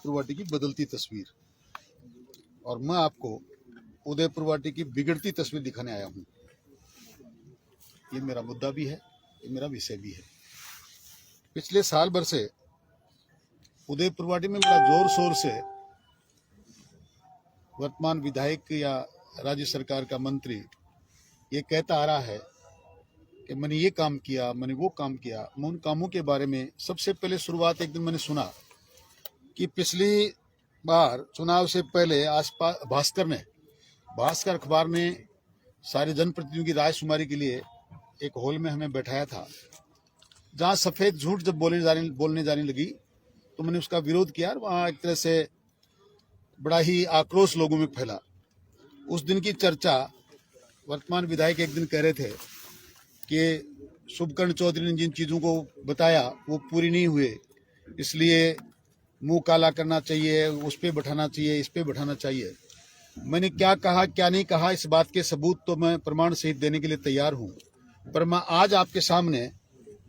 उदयपुर वाटी की बदलती तस्वीर, और मैं आपको उदयपुर वाटी की बिगड़ती तस्वीर दिखाने आया हूँ। ये मेरा मुद्दा भी है, ये मेरा विषय भी है। पिछले साल भर से उदयपुर वाटी में बड़ा जोर शोर से वर्तमान विधायक या राज्य सरकार का मंत्री ये कहता आ रहा है कि मैंने ये काम किया, मैंने वो काम किया। मैं उन कामों के बारे में सबसे पहले शुरुआत एक दिन मैंने सुना कि पिछली बार चुनाव से पहले आसपास भास्कर अखबार ने सारे जनप्रतिनिधियों की राय शुमारी के लिए एक हॉल में हमें बैठाया था, जहां सफेद झूठ जब बोलने जाने लगी तो मैंने उसका विरोध किया। वहां एक तरह से बड़ा ही आक्रोश लोगों में फैला। उस दिन की चर्चा, वर्तमान विधायक एक दिन कह रहे थे कि शुभकर्ण चौधरी ने जिन चीज़ों को बताया वो पूरी नहीं हुए, इसलिए मुंह काला करना चाहिए, उस पर बैठाना चाहिए, इस पे बैठाना चाहिए। मैंने क्या कहा क्या नहीं कहा, इस बात के सबूत तो मैं प्रमाण सहित देने के लिए तैयार हूं, पर मैं आज आपके सामने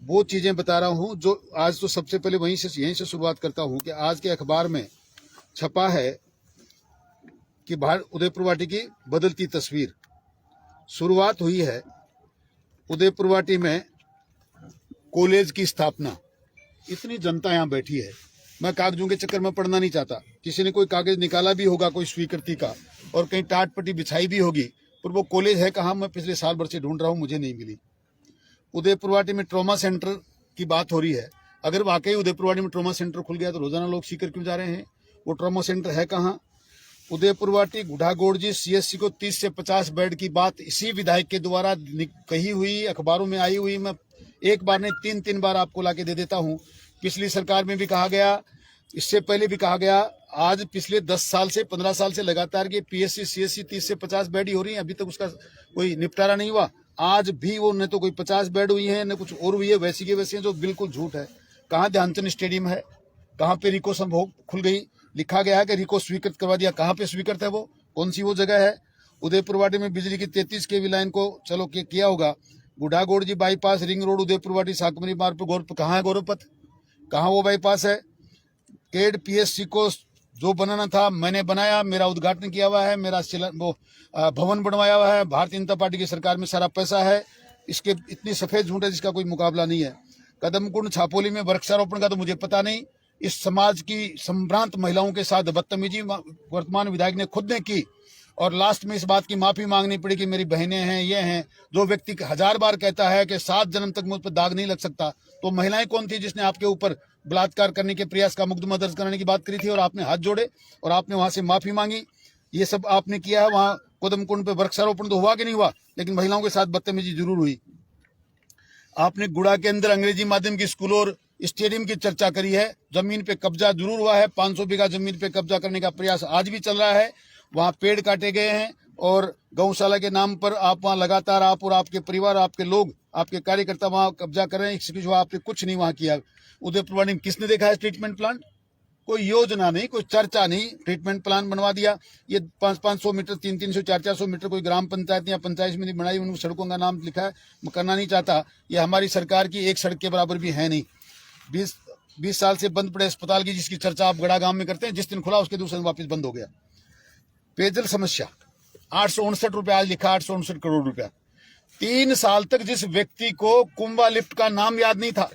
वो चीजें बता रहा हूं जो आज तो सबसे पहले यहीं से शुरुआत करता हूं कि आज के अखबार में छपा है कि उदयपुर वाटी की बदलती तस्वीर। शुरुआत हुई है उदयपुर वाटी में कॉलेज की स्थापना। इतनी जनता यहाँ बैठी है, मैं कागजों के चक्कर में पड़ना नहीं चाहता। किसी ने कोई कागज निकाला भी होगा कोई स्वीकृति का, और कहीं टाट पट्टी बिछाई भी होगी, पर वो कॉलेज है कहाँ, मैं पिछले साल भर से ढूंढ रहा हूँ, मुझे नहीं मिली। उदयपुर वाटी में ट्रॉमा सेंटर की बात हो रही है। अगर वाकई उदयपुर वाटी में ट्रॉमा सेंटर खुल गया तो रोजाना लोग सीकर क्यों जा रहे हैं? वो ट्रॉमा सेंटर है कहाँ? उदयपुर वाटी गुढ़ागोड़जी सीएससी को 30 से 50 बेड की बात इसी विधायक के द्वारा कही हुई, अखबारों में आई हुई। मैं एक बार नहीं 3 बार आपको लाके दे देता हूँ। पिछली सरकार में भी कहा गया, इससे पहले भी कहा गया। आज पिछले 10 साल से 15 साल से लगातार के पीएससी सीएससी 30 से 50 बेड ही हो रही है, अभी तक उसका कोई निपटारा नहीं हुआ। आज भी वो न तो कोई 50 बेड हुई है न कुछ और हुई है, वैसी के वैसी है, जो बिल्कुल झूठ है। कहाँ ध्यानचंद स्टेडियम है? कहाँ पे रिको संभोग खुल गई? लिखा गया है कि रिको स्वीकृत करवा दिया, कहाँ पे स्वीकृत है? वो कौन सी वो जगह है? उदयपुर वाटी में बिजली की 33 केवी लाइन को चलो किया होगा। गुढ़ागोड़जी बाईपास, रिंग रोड, उदयपुर वाटी साकमरी मार्ग पर कहाँ है गौरवपथ? कहाँ वो बाईपास है? केड पीएससी को जो बनाना था मैंने बनाया, मेरा उद्घाटन किया हुआ है, मेरा वो भवन बनवाया हुआ है। भारतीय जनता पार्टी की सरकार में सारा पैसा है। इसके इतनी सफेद झूठ है जिसका कोई मुकाबला नहीं है। कदमकुंड छापोली में वृक्षारोपण का तो मुझे पता नहीं। इस समाज की संभ्रांत महिलाओं के साथ बदतमीजी वर्तमान विधायक ने खुद ने की, और लास्ट में इस बात की माफी मांगनी पड़ी कि मेरी बहनें हैं, ये हैं। जो व्यक्ति 1000 बार कहता है कि 7 जन्म तक मुझ पर दाग नहीं लग सकता, तो महिलाएं कौन थी जिसने आपके ऊपर बलात्कार करने के प्रयास का मुकदमा दर्ज कराने की बात करी थी, और आपने हाथ जोड़े और आपने वहां से माफी मांगी? ये सब आपने किया है। वहां कदमकुंड पे वृक्षारोपण तो हुआ कि नहीं हुआ, लेकिन महिलाओं के साथ बदतमीजी जरूर हुई। आपने गुड़ा के अंदर अंग्रेजी माध्यम की स्कूल और स्टेडियम की चर्चा करी है। जमीन पे कब्जा जरूर हुआ है, 500 बीघा जमीन पे कब्जा करने का प्रयास आज भी चल रहा है। वहां पेड़ काटे गए हैं, और गौशाला के नाम पर आप वहां लगातार, आप और आपके परिवार, आपके लोग, आपके कार्यकर्ता वहां कब्जा कर रहे हैं। इसके सिवा आपने कुछ नहीं वहां किया। उदयपुर वाटी में किसने देखा है ट्रीटमेंट प्लांट? कोई योजना नहीं, कोई चर्चा नहीं। ट्रीटमेंट प्लान बनवा दिया। ये 500 मीटर, 300, 400 मीटर कोई ग्राम पंचायत या पंचायत समिति बनाई, उन सड़कों का नाम लिखा है। मैं करना नहीं चाहता। ये हमारी सरकार की एक सड़क के बराबर भी है नहीं। 20 साल से बंद पड़े अस्पताल की जिसकी चर्चा आप गड़ा गांव में करते हैं, जिस दिन खुला उसके दूसरे दिन वापस बंद हो गया। पेयजल समस्या 859 रुपया, आज लिखा 859 करोड़ रुपया। 3 साल तक जिस व्यक्ति को कुंभा लिफ्ट का नाम याद नहीं था,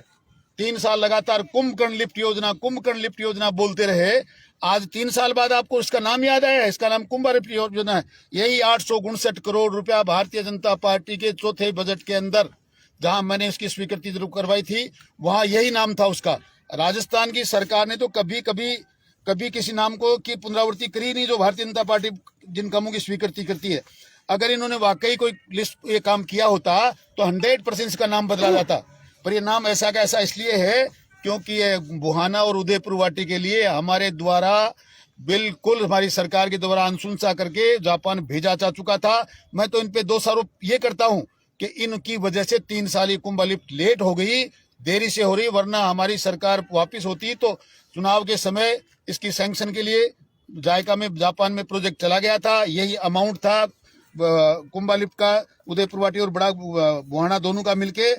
3 साल लगातार कुंभकर्ण लिफ्ट योजना बोलते रहे, आज 3 साल बाद आपको इसका नाम याद आया है। इसका नाम कुंभा लिफ्ट योजना है। यही 859 करोड़ रुपया भारतीय जनता पार्टी के चौथे बजट के अंदर, जहां मैंने उसकी स्वीकृति जरूर करवाई थी, वहां यही नाम था उसका। राजस्थान की सरकार ने तो कभी किसी नाम को की पुनरावृत्ति करी नहीं, जो भारतीय जनता पार्टी जिन कामों की स्वीकृति करती है। अगर इन्होंने वाकई कोई लिस्ट ये काम किया होता तो 100% इसका नाम बदला जाता, पर ये नाम ऐसा का ऐसा इसलिए है क्योंकि ये बुहाना और उदयपुर वाटी के लिए हमारे द्वारा बिल्कुल हमारी सरकार के द्वारा अनुशंसा करके जापान भेजा जा चुका था। मैं तो इन पे दोषारोप ये करता हूं कि इनकी वजह से 3 साल ये कुंभा लिफ्ट लेट हो गई, देरी से हो रही, वरना हमारी सरकार वापिस होती तो चुनाव के समय इसकी सैंक्शन के लिए जापान में प्रोजेक्ट चला गया था। यही अमाउंट था कुंभा लिफ्ट का, उदयपुर वाटी और बड़ा बुहाना दोनों का मिलके।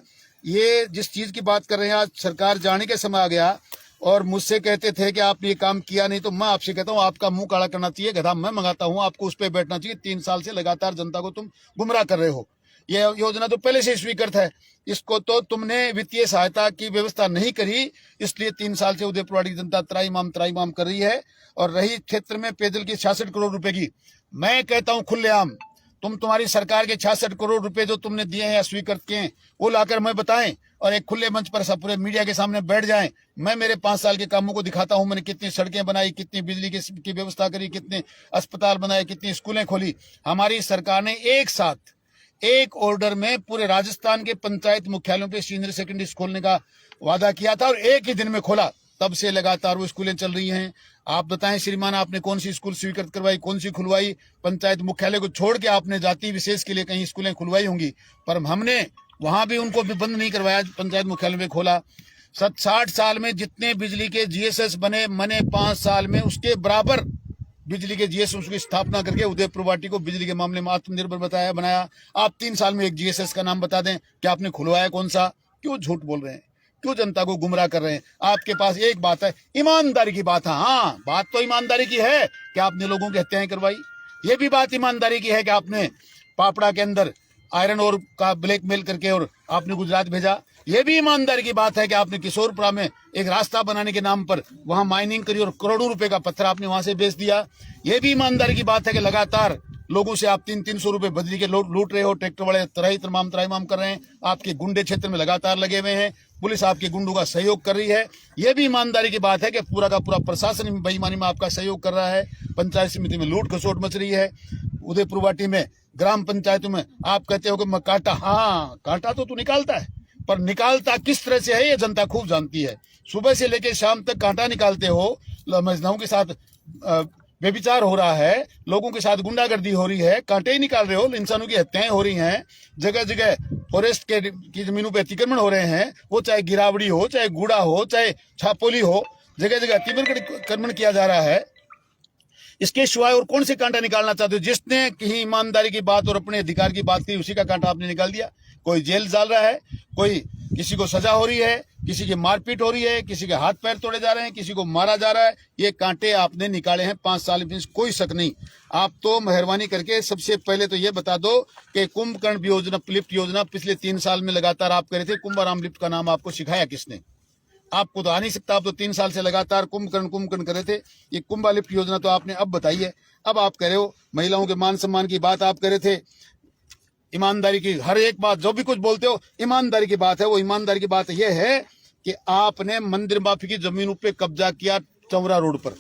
ये जिस चीज की बात कर रहे हैं, आज सरकार जाने के समय आ गया और मुझसे कहते थे कि आप ये काम किया नहीं, तो मैं आपसे कहता हूँ आपका मुंह काला करना चाहिए, गधा मैं मंगाता हूँ, आपको उस पर बैठना चाहिए। 3 साल से लगातार जनता को तुम गुमराह कर रहे हो। ये योजना तो पहले से स्वीकृत है, इसको तो तुमने वित्तीय सहायता की व्यवस्था नहीं करी, इसलिए 3 साल से उदयपुर की जनता त्राईमाम कर रही है। और रही क्षेत्र में पेयजल की 66 करोड़ रुपए की, मैं कहता हूं खुलेआम, तुम्हारी सरकार के 66 करोड़ रुपए जो तुमने दिए हैं या स्वीकृत किए हैं वो लाकर मैं बताएं, और एक खुले मंच पर सब पूरे मीडिया के सामने बैठ जाएं। मैं मेरे 5 साल के कामों को दिखाता हूं, मैंने कितनी सड़कें बनाई, कितनी बिजली की व्यवस्था करी, कितने अस्पताल बनाए, कितनी स्कूलें खोली। हमारी सरकार ने एक साथ एक ऑर्डर में पूरे राजस्थान के पंचायत मुख्यालयों पे सीनियर सेकेंडरी स्कूल खोलने का वादा किया था और एक ही दिन में खोला। तब से लगातार वो स्कूलें चल रही हैं। आप बताएं श्रीमान, आपने कौन सी स्कूल स्वीकृत करवाई, कौन सी खुलवाई? पंचायत मुख्यालय को छोड़ के आपने जाति विशेष के लिए कहीं स्कूलें खुलवाई होंगी, पर हमने वहां भी उनको भी बंद नहीं करवाया, पंचायत मुख्यालय में खोला। 60 साल में जितने बिजली के जीएसएस बने, मैंने 5 साल में उसके बराबर बिजली के जीएसएस की स्थापना करके उदयपुर वाटी को बिजली के मामले में आत्मनिर्भर बनाया। आप 3 साल में एक जीएसएस का नाम बता दें कि आपने खुलवाया कौन सा? क्यों झूठ बोल रहे हैं, क्यों जनता को गुमराह कर रहे हैं? आपके पास एक बात है, ईमानदारी की बात है। हाँ, बात तो ईमानदारी की है कि आपने लोगों की हत्याएं करवाई। ये भी बात ईमानदारी की है कि आपने पापड़ा के अंदर आयरन और का ब्लैकमेल करके और आपने गुजरात भेजा। यह भी ईमानदारी की बात है कि आपने किशोरपुरा में एक रास्ता बनाने के नाम पर वहां माइनिंग करी और करोड़ों रुपए का पत्थर आपने वहां से बेच दिया। यह भी ईमानदारी की बात है कि लगातार लोगों से आप 300 रुपए बजरी के लूट रहे हो। ट्रैक्टर वाले त्राईमाम कर रहे हैं, आपके गुंडे क्षेत्र में लगातार लगे हुए हैं, पुलिस आपके गुंडों का सहयोग कर रही है। यह भी ईमानदारी की बात है कि पूरा का पूरा प्रशासन बेईमानी में आपका सहयोग कर रहा है। पंचायत समिति में लूट खसोट मच रही है। उदयपुर वाटी में ग्राम पंचायतों में आप कहते हो कि मैं कांटा, हाँ कांटा तो तू निकालता है, पर निकालता किस तरह से है ये जनता खूब जानती है। सुबह से लेकर शाम तक कांटा निकालते हो, महिलाओं के साथ व्यभिचार हो रहा है, लोगों के साथ गुंडागर्दी हो रही है, कांटे ही निकाल रहे हो, इंसानों की हत्याएं हो रही हैं, जगह जगह फॉरेस्ट की जमीनों पे अतिक्रमण हो रहे हैं, वो चाहे गिरावड़ी हो, चाहे गुड़ा हो, चाहे छापोली हो, जगह जगह अतिक्रमण किया जा रहा है। इसके सिवाय और कौन से कांटा निकालना चाहते हो? जिसने कहीं ईमानदारी की बात और अपने अधिकार की बात की, उसी का कांटा आपने निकाल दिया। कोई जेल डाल रहा है, कोई किसी को सजा हो रही है, किसी की मारपीट हो रही है, किसी के हाथ पैर तोड़े जा रहे हैं, किसी को मारा जा रहा है। ये कांटे आपने निकाले हैं 5 साल में, कोई शक नहीं। आप तो मेहरबानी करके सबसे पहले तो ये बता दो कि कुंभकर्ण योजना, लिफ्ट योजना पिछले 3 साल में लगातार आप करे थे। कुंभाराम लिफ्ट का नाम आपको सिखाया किसने? आपको तो आ नहीं सकता। आप तो 3 साल से लगातार कुंभकर्ण करे थे। ये कुंभा लिफ्ट योजना तो आपने अब बताई है। अब आप कह रहे हो महिलाओं के मान सम्मान की बात आप करे थे, ईमानदारी की हर एक बात जो भी कुछ बोलते हो ईमानदारी की बात है। वो ईमानदारी की बात यह है कि आपने मंदिर माफी की जमीनों पे कब्जा किया चौरा रोड पर,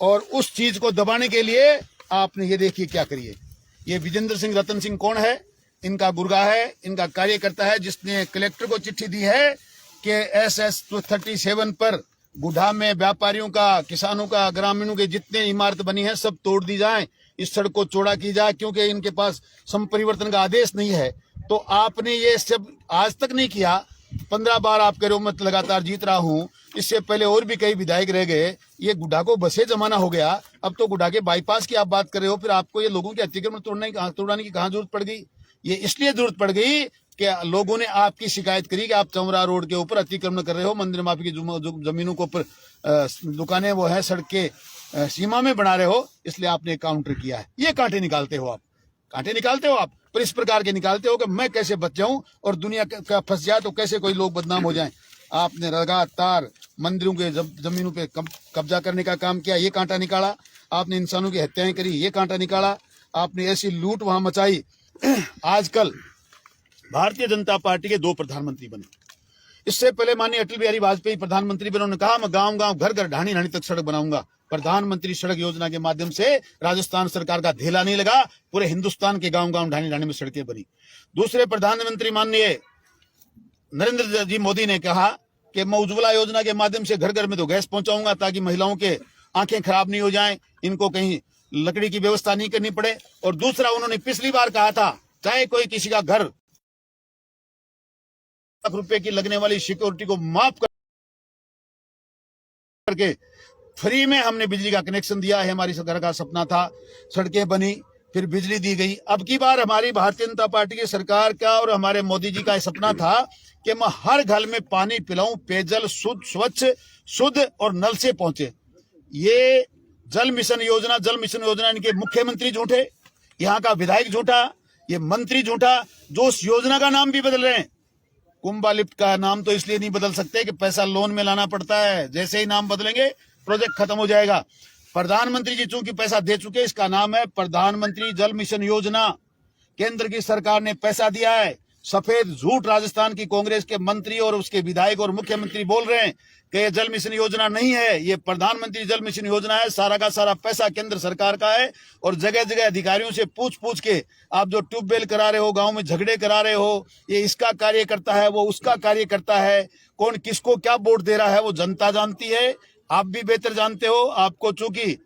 और उस चीज को दबाने के लिए आपने ये देखिए क्या करिए। ये विजेंद्र सिंह रतन सिंह कौन है? इनका गुर्गा है, इनका कार्यकर्ता है, जिसने कलेक्टर को चिट्ठी दी है कि SS 37 पर गुढ़ा में व्यापारियों का, किसानों का, ग्रामीणों के जितने इमारत बनी है सब तोड़ दी जाए, इस सड़क को चौड़ा की जाए, क्योंकि इनके पास संपरिवर्तन का आदेश नहीं है। तो आपने ये सब आज तक नहीं किया। 15 बार आप कह रहे हो मैं लगातार जीत रहा हूं। इससे पहले और भी कई विधायक रह गए। ये गुढ़ा को बसे जमाना हो गया। अब तो गुढ़ा के बाईपास की आप बात कर रहे हो, फिर आपको ये लोगों के अतिक्रमण तोड़ने की कहां जरूरत पड़ गई? ये इसलिए जरूरत पड़ गई कि लोगों ने आपकी शिकायत करी कि आप चौरा रोड के ऊपर अतिक्रमण कर रहे हो, मंदिर माफी की जमीनों को ऊपर दुकानें वो है सड़क के सीमा में बना रहे हो, इसलिए आपने काउंटर किया है। ये कांटे निकालते हो आप, कांटे निकालते हो आप, पर इस प्रकार के निकालते हो कि मैं कैसे बच जाऊं और दुनिया का फंस जाए तो कैसे कोई लोग बदनाम हो जाएं। आपने लगातार मंदिरों के जमीनों पे कब्जा करने का काम किया, ये कांटा निकाला। आपने इंसानों की हत्याएं करी, ये कांटा निकाला। आपने ऐसी लूट वहां मचाई। आजकल भारतीय जनता पार्टी के 2 प्रधानमंत्री बने। इससे पहले माननीय अटल बिहारी वाजपेयी प्रधानमंत्री बने। उन्होंने कहा मैं गांव गांव घर घर ढाणी ढाणी तक सड़क बनाऊंगा। प्रधानमंत्री सड़क योजना के माध्यम से राजस्थान सरकार का धेला नहीं लगा, पूरे हिंदुस्तान के गांव गांव ढाणी ढाणी में सड़कें बनी। दूसरे प्रधानमंत्री माननीय नरेंद्र जी मोदी ने कहा कि मैं उज्ज्वला योजना के माध्यम से घर घर में तो गैस पहुंचाऊंगा ताकि महिलाओं के आंखें खराब नहीं हो जाएं, इनको कहीं लकड़ी की व्यवस्था नहीं करनी पड़े। और दूसरा उन्होंने पिछली बार कहा था चाहे कोई किसी का घर ₹1,00,000 की लगने वाली सिक्योरिटी को माफ करके फ्री में हमने बिजली का कनेक्शन दिया है। हमारी सरकार का सपना था, सड़कें बनी, फिर बिजली दी गई। अब की बार हमारी भारतीय जनता पार्टी की सरकार का और हमारे मोदी जी का सपना था कि मैं हर घर में पानी पिलाऊं, पेयजल शुद्ध, स्वच्छ, शुद्ध और नल से पहुंचे। ये जल मिशन योजना इनके मुख्यमंत्री झूठे, यहाँ का विधायक झूठा, ये मंत्री झूठा, जो उस योजना का नाम भी बदल रहे हैं। कुंभा लिफ्ट का नाम तो इसलिए नहीं बदल सकते कि पैसा लोन में लाना पड़ता है, जैसे ही नाम बदलेंगे प्रोजेक्ट खत्म हो जाएगा। प्रधानमंत्री जी चूंकि पैसा दे चुके, इसका नाम है प्रधानमंत्री जल मिशन योजना। केंद्र की सरकार ने पैसा दिया है। सफेद झूठ राजस्थान की कांग्रेस के मंत्री और उसके विधायक और मुख्यमंत्री बोल रहे हैं कि ये जल मिशन योजना नहीं है, ये प्रधानमंत्री जल मिशन योजना है। सारा का सारा पैसा केंद्र सरकार का है और जगह जगह अधिकारियों से पूछ के आप जो ट्यूबवेल करा रहे हो, गांव में झगड़े करा रहे हो, ये इसका कार्य करता है, वो उसका कार्य करता है, कौन किसको क्या वोट दे रहा है वो जनता जानती है, आप भी बेहतर जानते हो। आपको चूंकि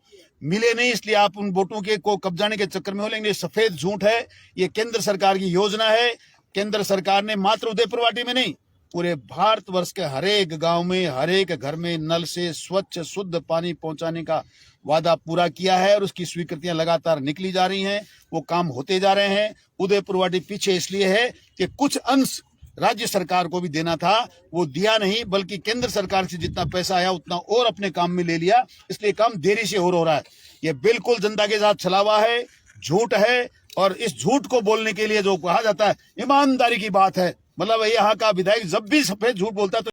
मिले नहीं इसलिए आप उन वोटों के को कब्जाने के चक्कर में हो, लेंगे सफेद झूठ है। ये केंद्र सरकार की योजना है। केंद्र सरकार ने मात्र उदयपुर वाटी में नहीं, पूरे भारतवर्ष के हर एक गांव में, हर एक घर में नल से स्वच्छ शुद्ध पानी पहुंचाने का वादा पूरा किया है और उसकी स्वीकृतियां लगातार निकली जा रही हैं, वो काम होते जा रहे हैं। उदयपुर वाटी पीछे इसलिए है कि कुछ अंश राज्य सरकार को भी देना था, वो दिया नहीं, बल्कि केंद्र सरकार से जितना पैसा आया उतना और अपने काम में ले लिया, इसलिए काम देरी से हो रहा है। ये बिल्कुल जनता के साथ छलावा है, झूठ है। और इस झूठ को बोलने के लिए जो कहा जाता है ईमानदारी की बात है, मतलब यहाँ का विधायक जब भी सफेद झूठ बोलता है तो